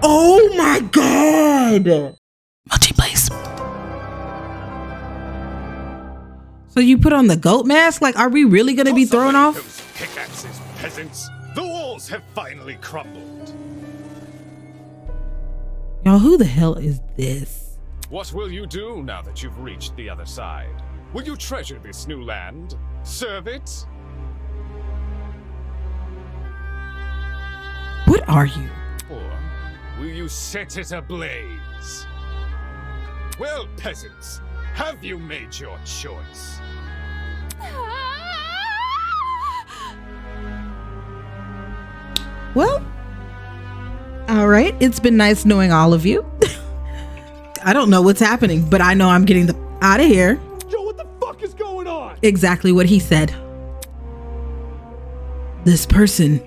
Oh my god! Mochi, please. So you put on the goat mask? Like, are we really gonna be thrown off? Those pickaxes, peasants. The walls have finally crumbled. Y'all, who the hell is this? What will you do now that you've reached the other side? Will you treasure this new land? Serve it? What are you? Or will you set it ablaze? Well, peasants, have you made your choice? Well, all right. It's been nice knowing all of you. I don't know what's happening, but I know I'm getting the out of here. Yo, what the fuck is going on? Exactly what he said. This person,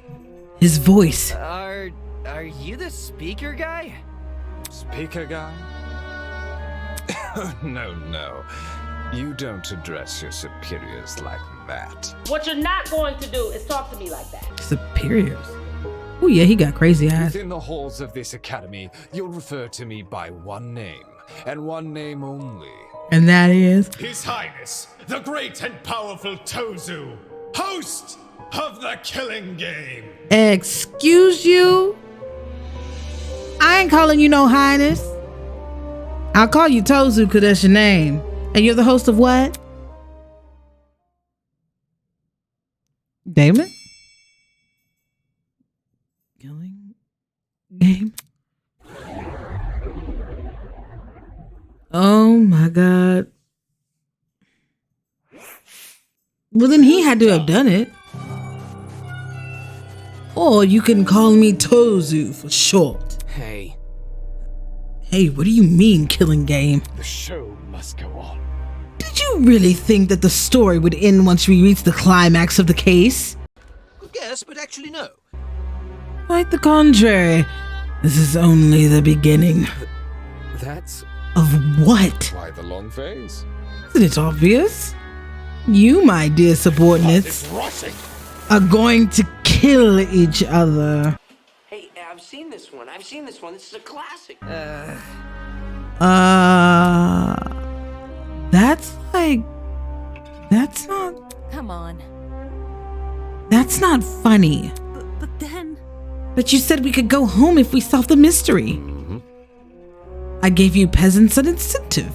his voice. Are you the speaker guy? Speaker guy? No. You don't address your superiors like that. What you're not going to do is talk to me like that. Superiors. Oh yeah, he got crazy eyes. Within the halls of this academy, you'll refer to me by one name, and one name only. And that is? His Highness, the great and powerful Tozu, host of the Killing Game. Excuse you? I ain't calling you no highness. I'll call you Tozu because that's your name. And you're the host of what? Damon? Killing Game? Oh my god. Well, then he had to have done it. Or you can call me Tozu for short. Hey. Hey, what do you mean, Killing Game? The show must go on. Did you really think that the story would end once we reach the climax of the case? Yes, but actually no. Quite the contrary. This is only the beginning. That's... Of what? Why the long face? Isn't it obvious? You, my dear subordinates, are going to kill each other. Hey, I've seen this one. This is a classic. That's not... Come on. That's not funny. But then... But you said we could go home if we solved the mystery. I gave you peasants an incentive.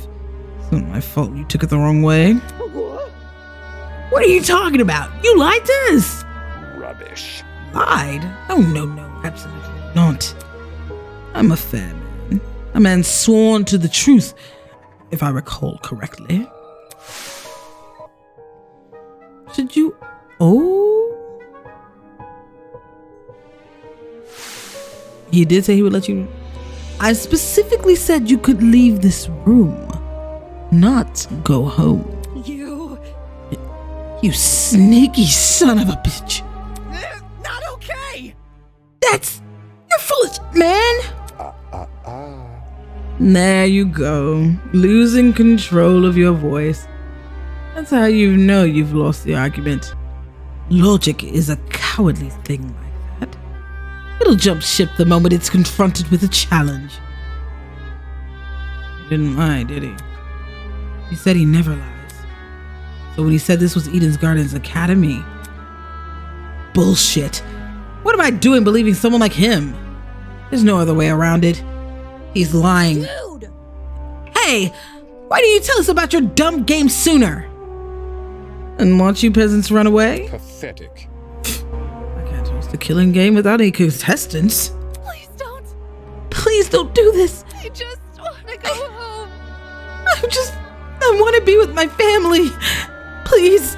It's not my fault you took it the wrong way. What are you talking about? You lied to us. Rubbish. Lied? Oh, no, absolutely not. I'm a fair man. A man sworn to the truth, if I recall correctly. Should you... Oh? He did say he would let you... I specifically said you could leave this room, not go home. You sneaky son of a bitch. Not okay! You're foolish, man. There you go, losing control of your voice. That's how you know you've lost the argument. Logic is a cowardly thing like that. It'll jump ship the moment it's confronted with a challenge. He didn't lie, did he? He said he never lies. So when he said this was Eden's Gardens Academy, bullshit. What am I doing believing someone like him? There's no other way around it. He's lying. Dude! Hey, why didn't you tell us about your dumb game sooner? And watch you peasants run away? Pathetic. I can't host a killing game without any contestants. Please don't. Please don't do this. I just want to go home. I want to be with my family. Please,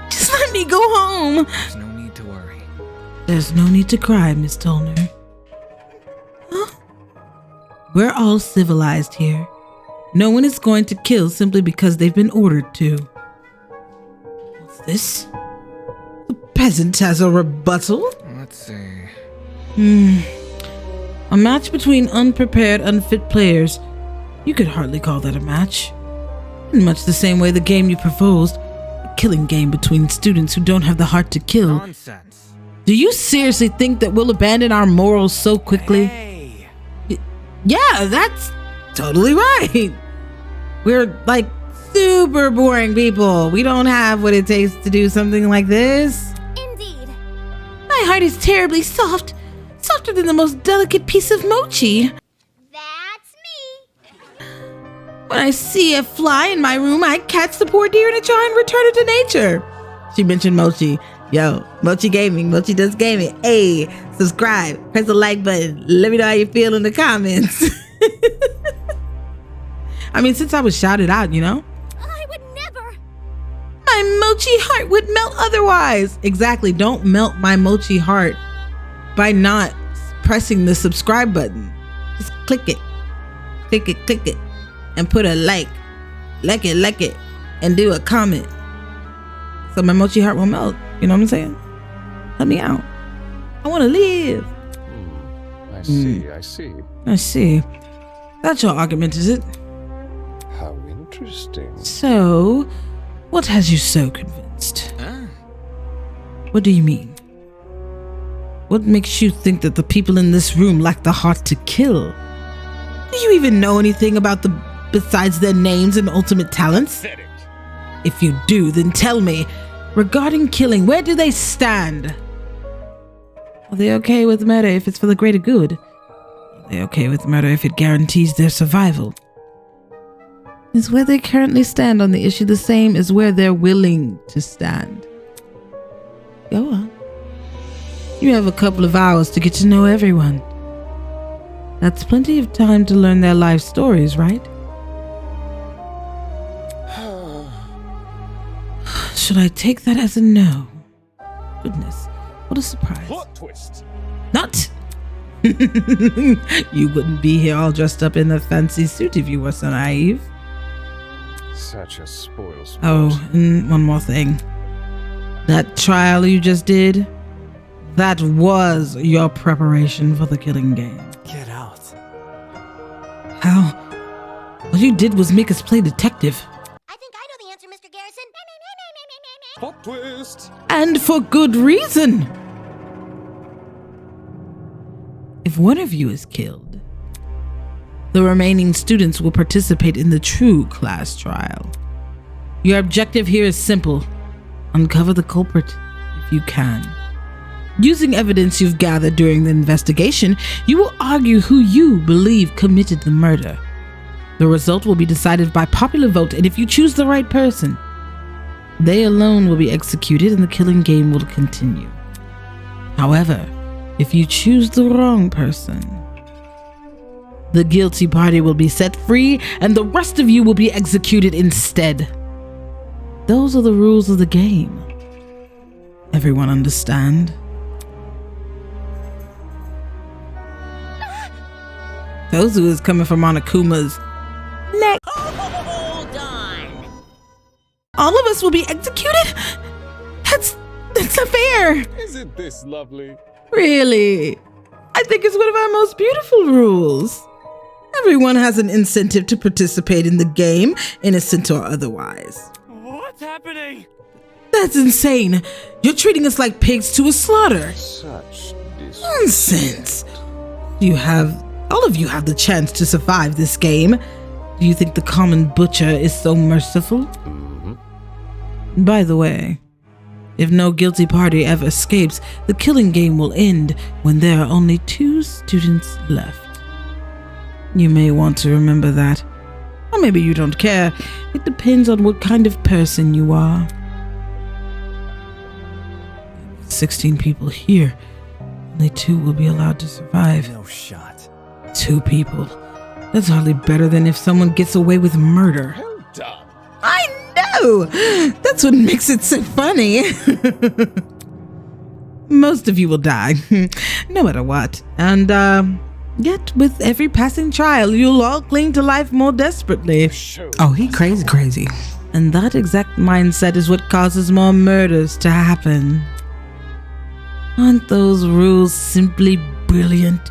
just let me go home. There's no need to worry. There's no need to cry, Miss Tolner. Huh? We're all civilized here. No one is going to kill simply because they've been ordered to. What's this? The peasant has a rebuttal? Let's see. A match between unprepared, unfit players. You could hardly call that a match. In much the same way the game you proposed, a killing game between students who don't have the heart to kill. Nonsense. Do you seriously think that we'll abandon our morals so quickly? Hey, Yeah, that's totally right. We're like super boring people. We don't have what it takes to do something like this. Indeed. My heart is terribly soft, softer than the most delicate piece of mochi. That's me. When I see a fly in my room, I catch the poor deer in a jar and return it to nature. She mentioned mochi. Yo, Mochi Gaming, Mochi does gaming. Hey, subscribe, press the like button. Let me know how you feel in the comments. I mean, since I was shouted out, you know? I would never. My Mochi heart would melt otherwise. Exactly, don't melt my Mochi heart by not pressing the subscribe button. Just click it, and put a like it, and do a comment. So my Mochi heart will melt. You know what I'm saying? Let me out. I want to live. I see. I see. That's your argument, is it? How interesting. So, what has you so convinced? What do you mean? What makes you think that the people in this room lack the heart to kill? Do you even know anything about besides their names and ultimate talents? Pathetic. If you do, then tell me. Regarding killing, where do they stand? Are they okay with murder if it's for the greater good? Are they okay with murder if it guarantees their survival? Is where they currently stand on the issue the same as where they're willing to stand? Go on. You have a couple of hours to get to know everyone. That's plenty of time to learn their life stories, right? Should I take that as a no? Goodness, what a surprise. Plot twist. Not! You wouldn't be here all dressed up in a fancy suit if you were so naive. Such a spoil sport. Oh, and one more thing. That trial you just did, that was your preparation for the killing game. Get out. How? All you did was make us play detective. I think I know the answer, Mr. Garrison. Plot twist. And for good reason. If one of you is killed, the remaining students will participate in the true class trial. Your objective here is simple. Uncover the culprit if you can. Using evidence you've gathered during the investigation, you will argue who you believe committed the murder. The result will be decided by popular vote, and if you choose the right person, they alone will be executed and the killing game will continue. However, if you choose the wrong person, the guilty party will be set free and the rest of you will be executed instead. Those are the rules of the game. Everyone understand? Tozu is coming from Monokuma's neck. Hold on. All of us will be executed? That's not fair. Isn't this lovely? Really? I think it's one of our most beautiful rules. Everyone has an incentive to participate in the game, innocent or otherwise. What's happening? That's insane. You're treating us like pigs to a slaughter. Such Nonsense. All of you have the chance to survive this game. Do you think the common butcher is so merciful? By the way, if no guilty party ever escapes, the killing game will end when there are only 2 students left. You may want to remember that. Or maybe you don't care. It depends on what kind of person you are. 16 people here. Only 2 will be allowed to survive. No shot. 2 people. That's hardly better than if someone gets away with murder. well done. I know! That's what makes it so funny. Most of you will die, no matter what. And, yet with every passing trial, you'll all cling to life more desperately. Show. Oh, he crazy. And that exact mindset is what causes more murders to happen. Aren't those rules simply brilliant?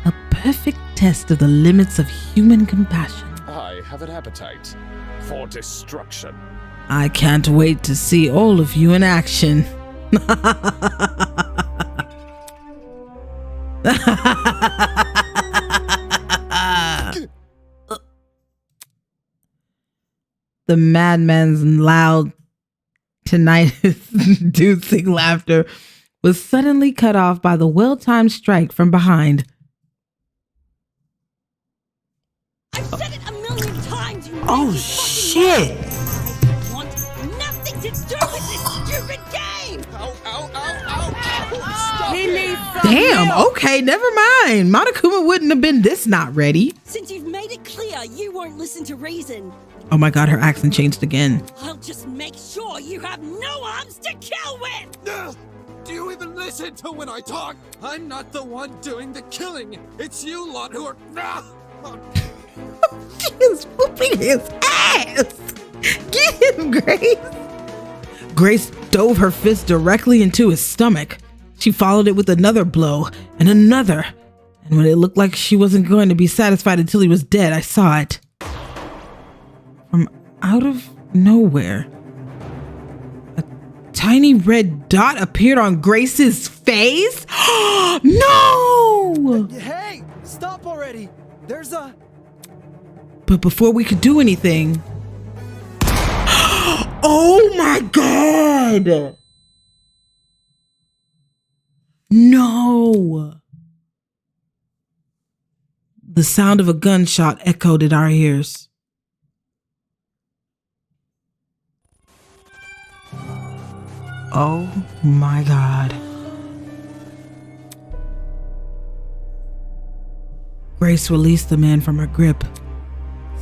A perfect test of the limits of human compassion. I have an appetite for destruction. I can't wait to see all of you in action. The madman's loud tinnitus-inducing laughter was suddenly cut off by the well-timed strike from behind. I've said it a million times. You Oh, fucking shit. I want nothing to do with this stupid game. Ow, ow, ow, ow, ow. Stop it. Damn, okay, never mind. Monokuma wouldn't have been this not ready. Since you've made it clear you won't listen to reason, Oh my god, her accent changed again. I'll just make sure you have no arms to kill with. Do you even listen to when I talk? I'm not the one doing the killing. It's you lot who are. She is whooping his ass. Get him, Grace. Grace dove her fist directly into his stomach. She followed it with another blow and another. And when it looked like she wasn't going to be satisfied until he was dead, I saw it. From out of nowhere, a tiny red dot appeared on Grace's face. No! Hey, stop already. There's a... But before we could do anything... Oh my god! No! The sound of a gunshot echoed in our ears. Oh my god. Grace released the man from her grip.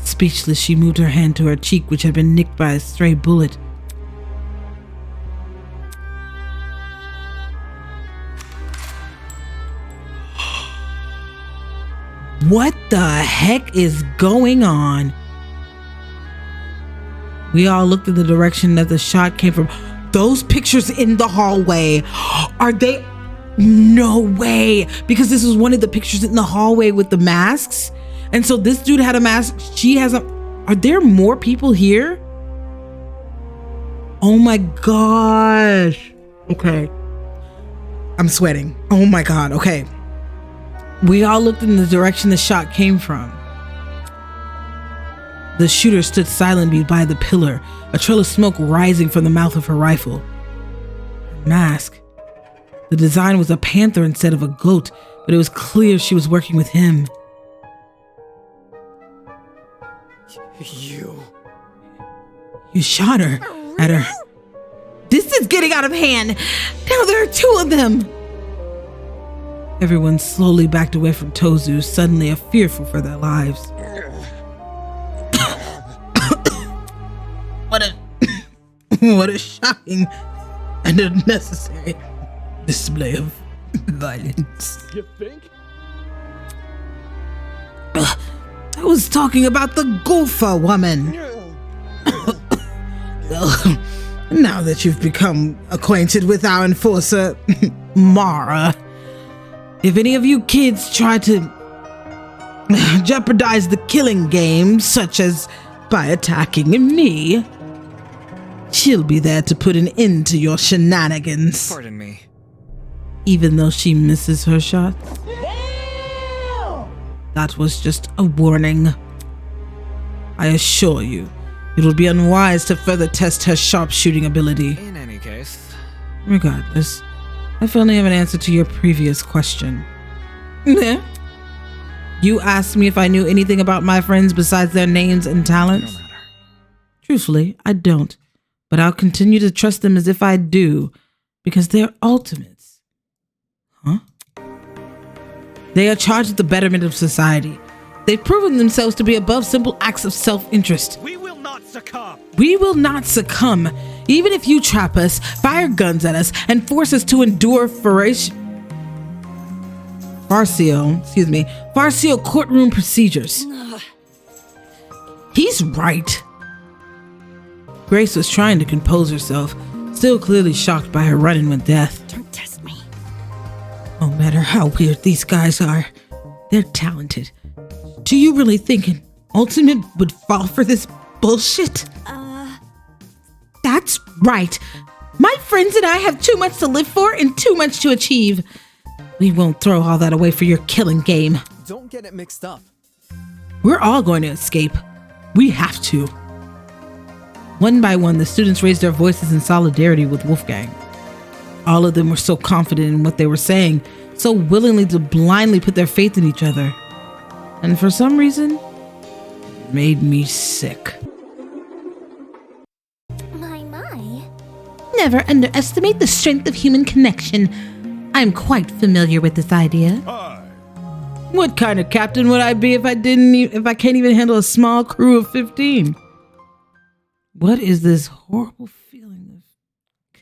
Speechless, she moved her hand to her cheek, which had been nicked by a stray bullet. What the heck is going on? We all looked in the direction that the shot came from. Those pictures in the hallway, are they? No way, because this was one of the pictures in the hallway with the masks. And so this dude had a mask, she has a... Are there more people here? Oh my gosh. Okay. I'm sweating. Oh my god, okay. We all looked in the direction the shot came from. The shooter stood silently by the pillar, a trail of smoke rising from the mouth of her rifle. Her mask. The design was a panther instead of a goat, but it was clear she was working with him. You shot her. At her. This is getting out of hand. Now there are two of them. Everyone slowly backed away from Tozu, suddenly fearful for their lives. What a shocking and unnecessary display of violence. You think? I was talking about the Gopher woman. Now that you've become acquainted with our enforcer, Mara, if any of you kids try to jeopardize the killing game, such as by attacking me, she'll be there to put an end to your shenanigans. Pardon me. Even though she misses her shot. That was just a warning. I assure you, it will be unwise to further test her sharpshooting ability. In any case. Regardless, I finally have an answer to your previous question. You asked me if I knew anything about my friends besides their names and talents. No matter. Truthfully, I don't, but I'll continue to trust them as if I do, because they're ultimates. Huh? They are charged with the betterment of society. They've proven themselves to be above simple acts of self-interest. We will not succumb. We will not succumb, even if you trap us, fire guns at us, and force us to endure Farcio courtroom procedures. He's right. Grace was trying to compose herself, still clearly shocked by her run-in with death. Don't test me. No matter how weird these guys are, they're talented. Do you really think an ultimate would fall for this bullshit? That's right. My friends and I have too much to live for and too much to achieve. We won't throw all that away for your killing game. Don't get it mixed up. We're all going to escape. We have to. One by one, the students raised their voices in solidarity with Wolfgang. All of them were so confident in what they were saying, so willingly to blindly put their faith in each other. And for some reason, it made me sick. My. Never underestimate the strength of human connection. I'm quite familiar with this idea. Hi. What kind of captain would I be if I can't even handle a small crew of 15? What is this horrible feeling of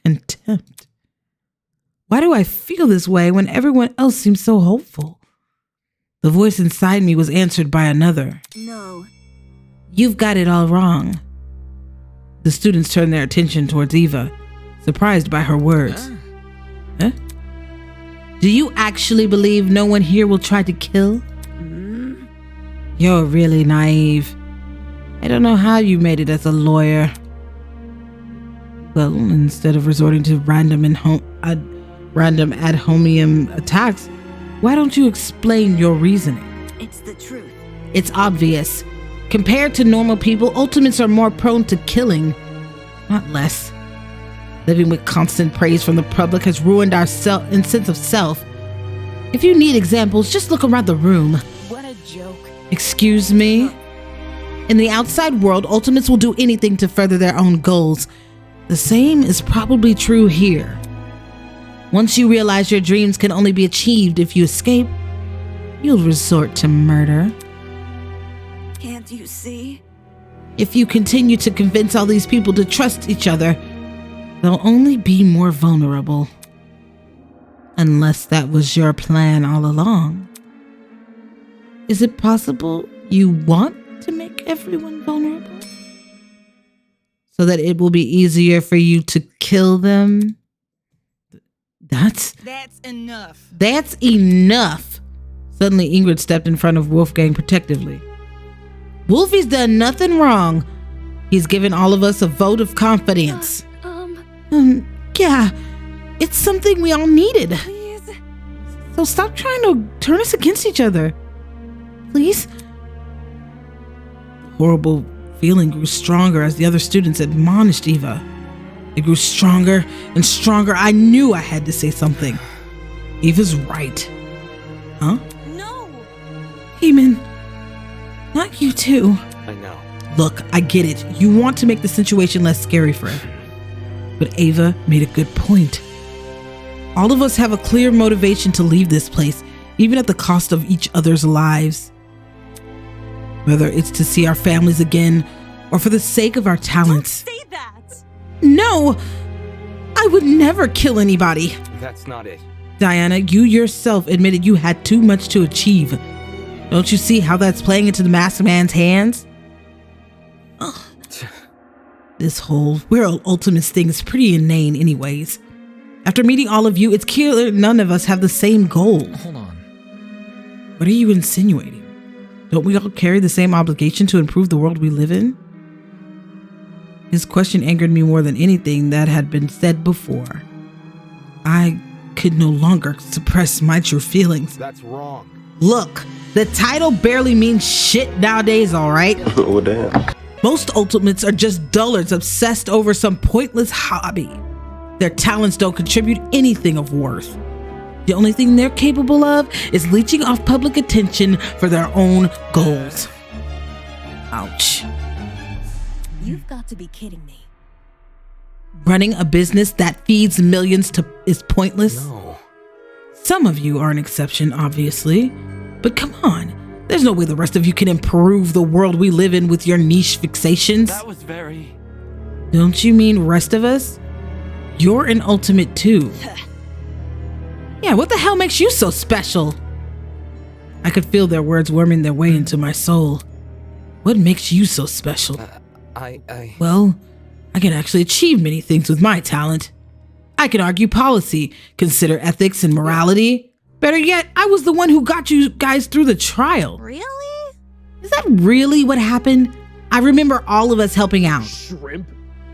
contempt? Why do I feel this way when everyone else seems so hopeful? The voice inside me was answered by another. No. You've got it all wrong. The students turned their attention towards Eva, surprised by her words. Huh? Do you actually believe no one here will try to kill? You're really naive. I don't know how you made it as a lawyer. Well, instead of resorting to random ad hominem attacks, why don't you explain your reasoning? It's the truth. It's obvious. Compared to normal people, ultimates are more prone to killing, not less. Living with constant praise from the public has ruined our sense of self. If you need examples, just look around the room. What a joke. Excuse me? In the outside world, ultimates will do anything to further their own goals. The same is probably true here. Once you realize your dreams can only be achieved if you escape, you'll resort to murder. Can't you see? If you continue to convince all these people to trust each other, they'll only be more vulnerable. Unless that was your plan all along. Is it possible you want to make everyone vulnerable? So that it will be easier for you to kill them? That's enough. That's enough. Suddenly Ingrid stepped in front of Wolfgang protectively. Wolfie's done nothing wrong. He's given all of us a vote of confidence. Yeah, it's something we all needed. Please. So stop trying to turn us against each other. Please? The horrible feeling grew stronger as the other students admonished Eva. It grew stronger and stronger. I knew I had to say something. Eva's right. Huh? No. Eamon, not you too. I know. Look, I get it. You want to make the situation less scary for everyone. But Ava made a good point. All of us have a clear motivation to leave this place, even at the cost of each other's lives. Whether it's to see our families again, or for the sake of our talents. Don't say that. No! I would never kill anybody. That's not it. Diana, you yourself admitted you had too much to achieve. Don't you see how that's playing into the masked man's hands? Ugh. This whole we're ultimates thing is pretty inane anyways. After meeting all of you, it's clear none of us have the same goal. Hold on. What are you insinuating? Don't we all carry the same obligation to improve the world we live in? His question angered me more than anything that had been said before. I could no longer suppress my true feelings. That's wrong. Look, the title barely means shit nowadays, all right? Oh, damn. Most ultimates are just dullards obsessed over some pointless hobby. Their talents don't contribute anything of worth. The only thing they're capable of is leeching off public attention for their own goals. Ouch. You've got to be kidding me. Running a business that feeds millions is pointless? No. Some of you are an exception, obviously. But come on. There's no way the rest of you can improve the world we live in with your niche fixations. That was very... Don't you mean rest of us? You're an ultimate too. Yeah, what the hell makes you so special? I could feel their words worming their way into my soul. What makes you so special? Well, I can actually achieve many things with my talent. I can argue policy, consider ethics and morality. Better yet, I was the one who got you guys through the trial. Really? Is that really what happened? I remember all of us helping out. Shrimp?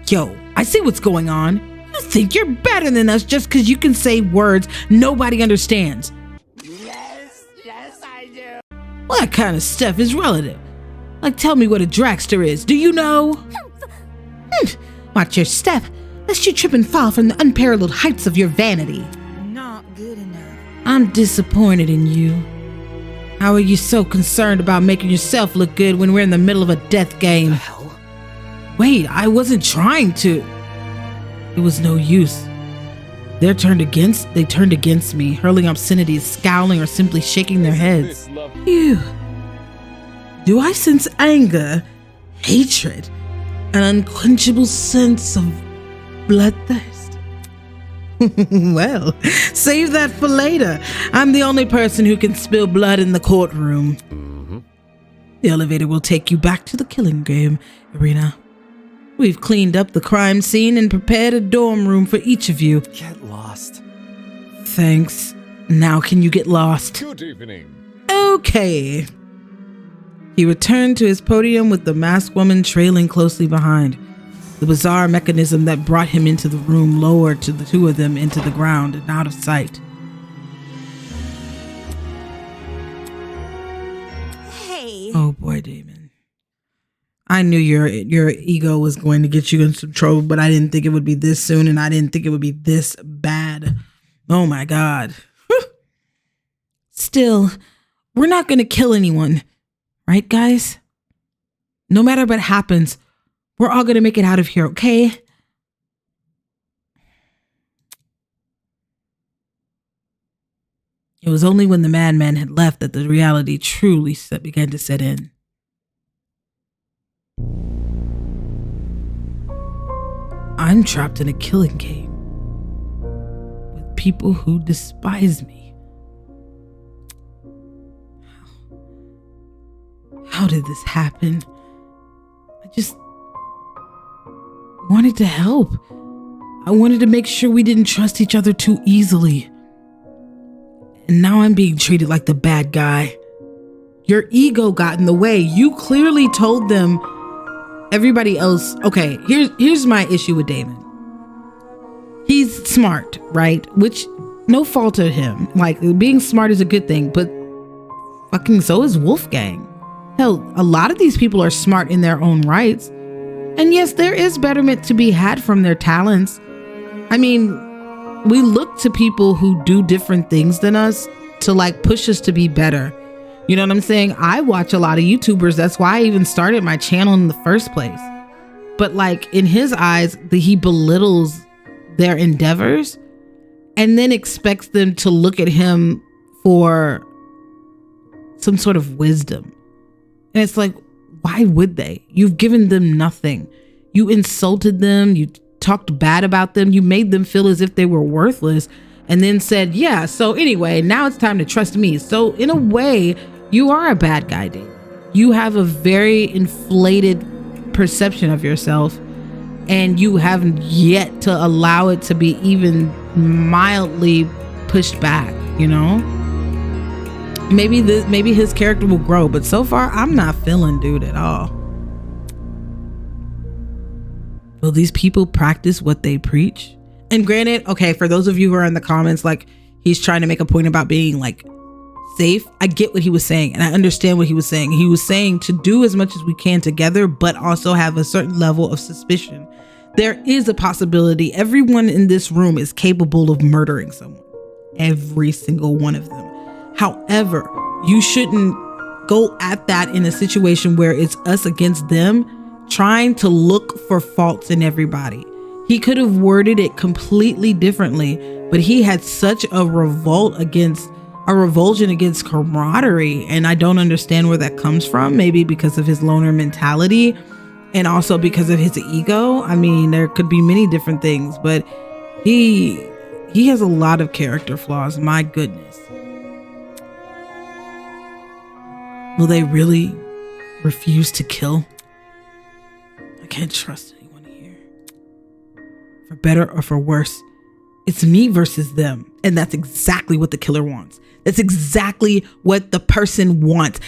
Yo, I see what's going on. You think you're better than us just because you can say words nobody understands. Yes, I do. Well, that kind of stuff is relative. Like, tell me what a dragster is. Do you know? Watch your step, lest you trip and fall from the unparalleled heights of your vanity. Not good enough. I'm disappointed in you. How are you so concerned about making yourself look good when we're in the middle of a death game? The hell? Wait, I wasn't trying to. It was no use. They turned against me, hurling obscenities, scowling, or simply shaking their heads. Phew. Do I sense anger, hatred, an unquenchable sense of bloodthirst? Well, save that for later. I'm the only person who can spill blood in the courtroom. The elevator will take you back to the killing game arena. We've cleaned up the crime scene and prepared a dorm room for each of you. Get lost. Thanks. Now can you get lost? Good evening. Okay. He returned to his podium with the masked woman trailing closely behind. The bizarre mechanism that brought him into the room lowered to the two of them into the ground and out of sight. Hey. Oh boy, Damon. I knew your ego was going to get you in some trouble, but I didn't think it would be this soon, and I didn't think it would be this bad. Oh my God. Still, we're not going to kill anyone. Right, guys? No matter what happens, we're all going to make it out of here, okay? It was only when the madman had left that the reality truly began to set in. I'm trapped in a killing game with people who despise me. How did this happen? I just wanted to help. I wanted to make sure we didn't trust each other too easily. And now I'm being treated like the bad guy. Your ego got in the way. You clearly told them everybody else. Okay, here's my issue with Damon. He's smart, right? Which, no fault to him. Like, being smart is a good thing, but fucking so is Wolfgang. Hell, a lot of these people are smart in their own rights. And yes, there is betterment to be had from their talents. I mean, we look to people who do different things than us to like push us to be better. You know what I'm saying? I watch a lot of YouTubers. That's why I even started my channel in the first place. But like in his eyes, he belittles their endeavors and then expects them to look at him for some sort of wisdom. And it's like, why would they? You've given them nothing. You insulted them. You talked bad about them. You made them feel as if they were worthless and then said, yeah, so anyway, now it's time to trust me. So in a way, you are a bad guy, Dave. You have a very inflated perception of yourself and you haven't yet to allow it to be even mildly pushed back, you know? Maybe his character will grow, but so far I'm not feeling dude at all. Will these people practice what they preach? And granted, okay, for those of you who are in the comments, like he's trying to make a point about being like safe. I get what he was saying and I understand what he was saying. He was saying to do as much as we can together, but also have a certain level of suspicion. There is a possibility everyone in this room is capable of murdering someone. Every single one of them. However, you shouldn't go at that in a situation where it's us against them, trying to look for faults in everybody. He could have worded it completely differently, but he had such a revulsion against camaraderie, and I don't understand where that comes from. Maybe because of his loner mentality and also because of his ego. I mean, there could be many different things, but he has a lot of character flaws. My goodness. Will they really refuse to kill? I can't trust anyone here. For better or for worse, it's me versus them. And that's exactly what the killer wants. That's exactly what the person wants.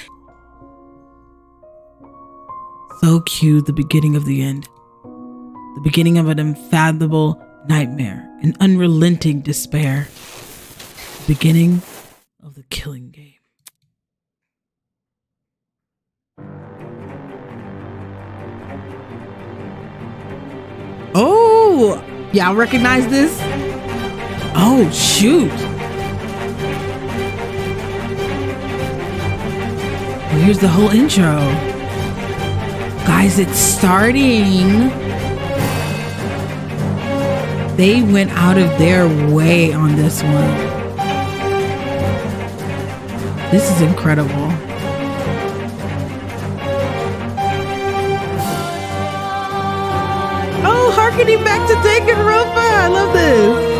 So cue the beginning of the end. The beginning of an unfathomable nightmare, an unrelenting despair. The beginning of the killing game. Y'all recognize this? Oh, shoot. Well, here's the whole intro. Guys, it's starting. They went out of their way on this one. This is incredible. Oh, harkening back to Danganronpa. I love this.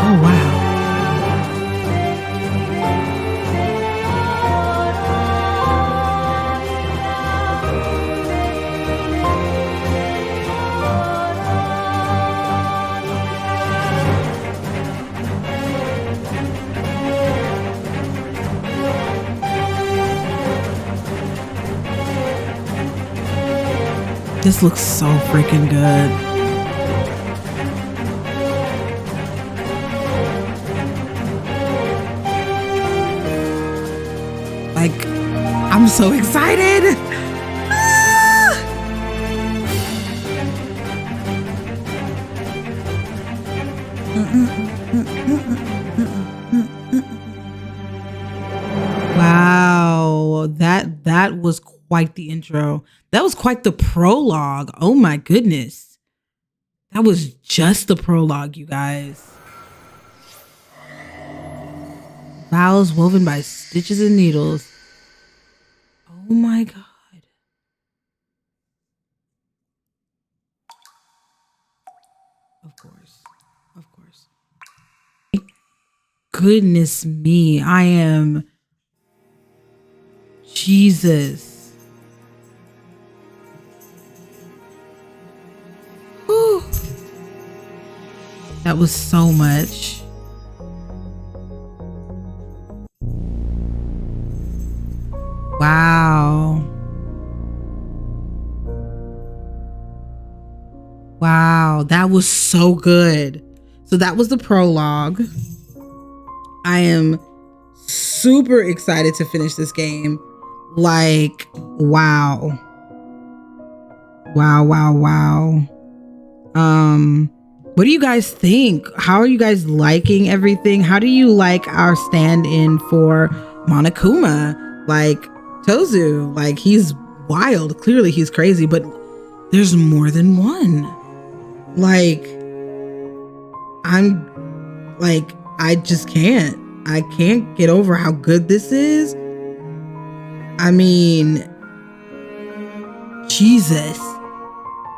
Oh, wow. This looks so freaking good. Like, I'm so excited. Wow, that was quite the intro. That was quite the prologue. Oh my goodness. That was just the prologue, you guys. Vows woven by stitches and needles. Oh my God. Of course. Of course. Goodness me. I am... Jesus. Whew. That was so much. Wow. Wow, that was so good. So that was the prologue. I am super excited to finish this game. Like, wow. Wow, wow, wow. What do you guys think? How are you guys liking everything? How do you like our stand-in for Monokuma? Like, Tozu, like, he's wild. Clearly he's crazy, but there's more than one. Like, I just can't. I can't get over how good this is. I mean, Jesus.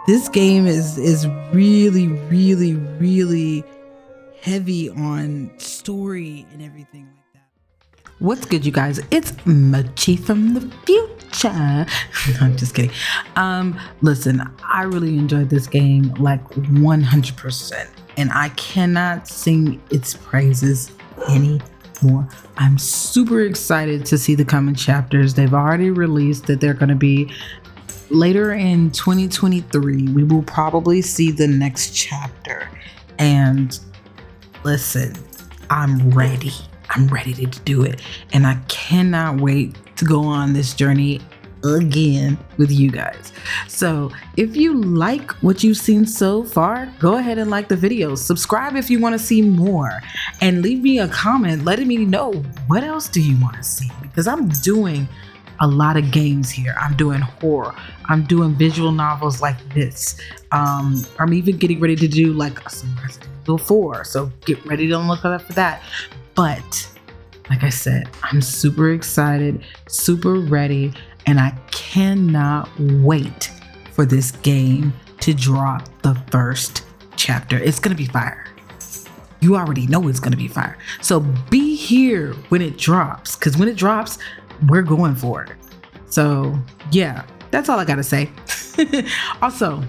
This game is really, really, really heavy on story and everything like that. What's good, you guys? It's Mochi from the future. No, I'm just kidding. Listen, I really enjoyed this game like 100%, and I cannot sing its praises anymore. I'm super excited to see the coming chapters. They've already released that they're going to be later in 2023. We will probably see the next chapter. And listen, I'm ready. I'm ready to do it. And I cannot wait to go on this journey again with you guys. So if you like what you've seen so far, go ahead and like the video, subscribe if you want to see more, and leave me a comment letting me know what else do you want to see, because I'm doing a lot of games here. I'm doing horror, I'm doing visual novels like this. I'm even getting ready to do like some Resident Evil 4, so get ready to look up for that. But like I said, I'm super excited, super ready, and I cannot wait for this game to drop the first chapter. It's gonna be fire. You already know it's gonna be fire. So be here when it drops, because when it drops, we're going for it. So yeah, that's all I gotta say. Also,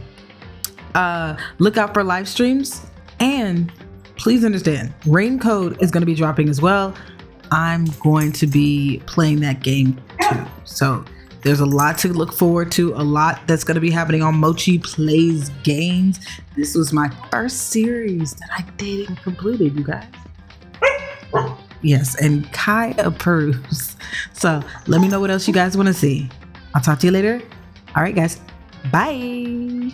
look out for live streams, and please understand, Rain Code is gonna be dropping as well. I'm going to be playing that game too. So there's a lot to look forward to, a lot that's going to be happening on Mochi Plays Games. This was my first series that I did and completed, you guys. Yes, and Kai approves. So let me know what else you guys want to see. I'll talk to you later. All right, guys. Bye.